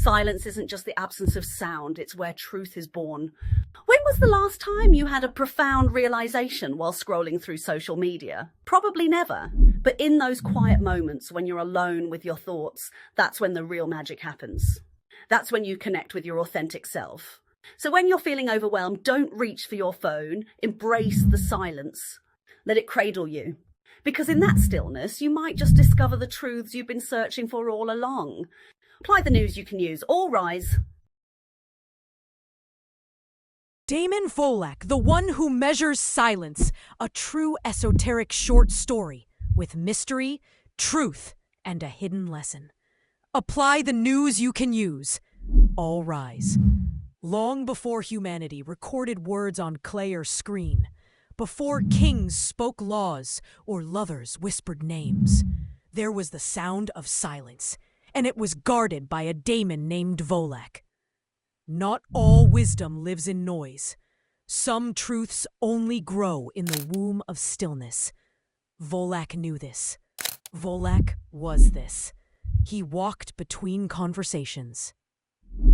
Silence isn't just the absence of sound, it's where truth is born. When was the last time you had a profound realization while scrolling through social media? Probably never. But in those quiet moments when you're alone with your thoughts, that's when the real magic happens. That's when you connect with your authentic self. So when you're feeling overwhelmed, don't reach for your phone. Embrace the silence. Let it cradle you. Because in that stillness, you might just discover the truths you've been searching for all along. Apply the news you can use. All rise. Damon Barbados, the one who measures silence, a true esoteric short story with mystery, truth, and a hidden lesson. Apply the news you can use. All rise. Long before humanity recorded words on clay or screen, before kings spoke laws or lovers whispered names, there was the sound of silence, and it was guarded by a daemon named Barbados. Not all wisdom lives in noise. Some truths only grow in the womb of stillness. Barbados knew this. Barbados was this. He walked between conversations,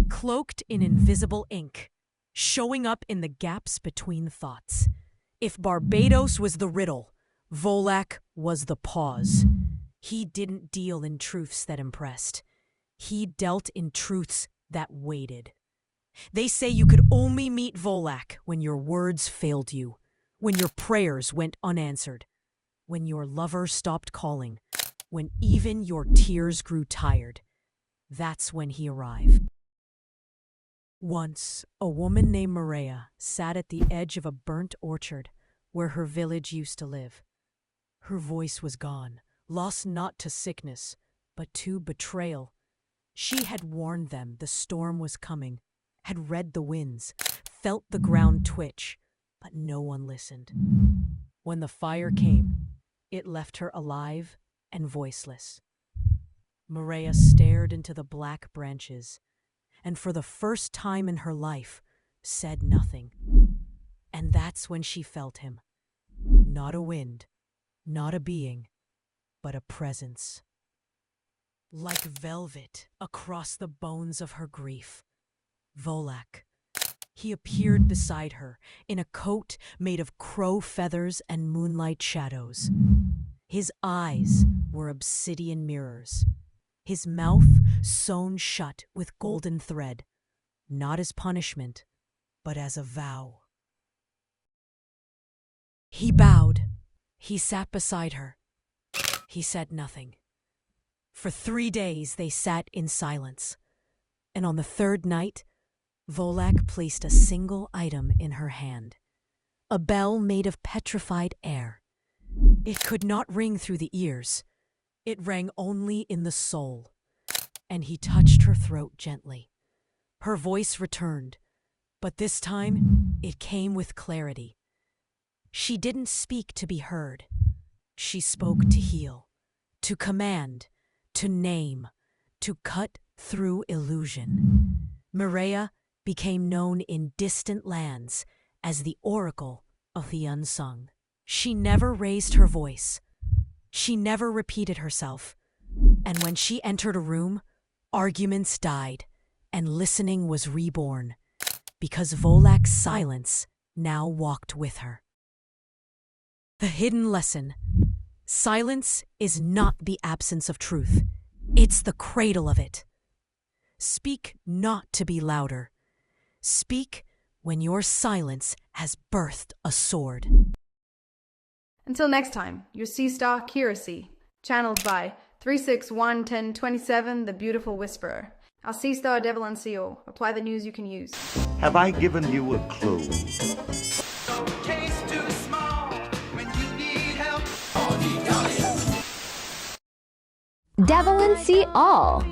cloaked in invisible ink, showing up in the gaps between thoughts. If Barbados was the riddle, Barbados was the pause. He didn't deal in truths that impressed. He dealt in truths that waited. They say you could only meet Barbados when your words failed you, when your prayers went unanswered, when your lover stopped calling, when even your tears grew tired. That's when he arrived. Once, a woman named Maria sat at the edge of a burnt orchard where her village used to live. Her voice was gone, lost not to sickness, but to betrayal. She had warned them the storm was coming, had read the winds, felt the ground twitch, but no one listened. When the fire came, it left her alive and voiceless. Maria stared into the black branches, and for the first time in her life, said nothing. And that's when she felt him. Not a wind, not a being, but a presence. Like velvet across the bones of her grief, Barbados. He appeared beside her in a coat made of crow feathers and moonlight shadows. His eyes were obsidian mirrors. His mouth sewn shut with golden thread, not as punishment, but as a vow. He bowed. He sat beside her. He said nothing. For 3 days they sat in silence, and on the third night, Barbados placed a single item in her hand, a bell made of petrified air. It could not ring through the ears. It rang only in the soul, and he touched her throat gently. Her voice returned, but this time it came with clarity. She didn't speak to be heard. She spoke to heal, to command, to name, to cut through illusion. Maria became known in distant lands as the Oracle of the Unsung. She never raised her voice. She never repeated herself. And when she entered a room, arguments died, and listening was reborn, because Barbados' silence now walked with her. The hidden lesson. Silence is not the absence of truth. It's the cradle of it. Speak not to be louder. Speak when your silence has birthed a sword. Until next time, your Sea Star Kiracy, channeled by 3611027, the Beautiful Whisperer. Our Sea Star Devil and Seal. Apply the news you can use. Have I given you a clue? Devil and See All.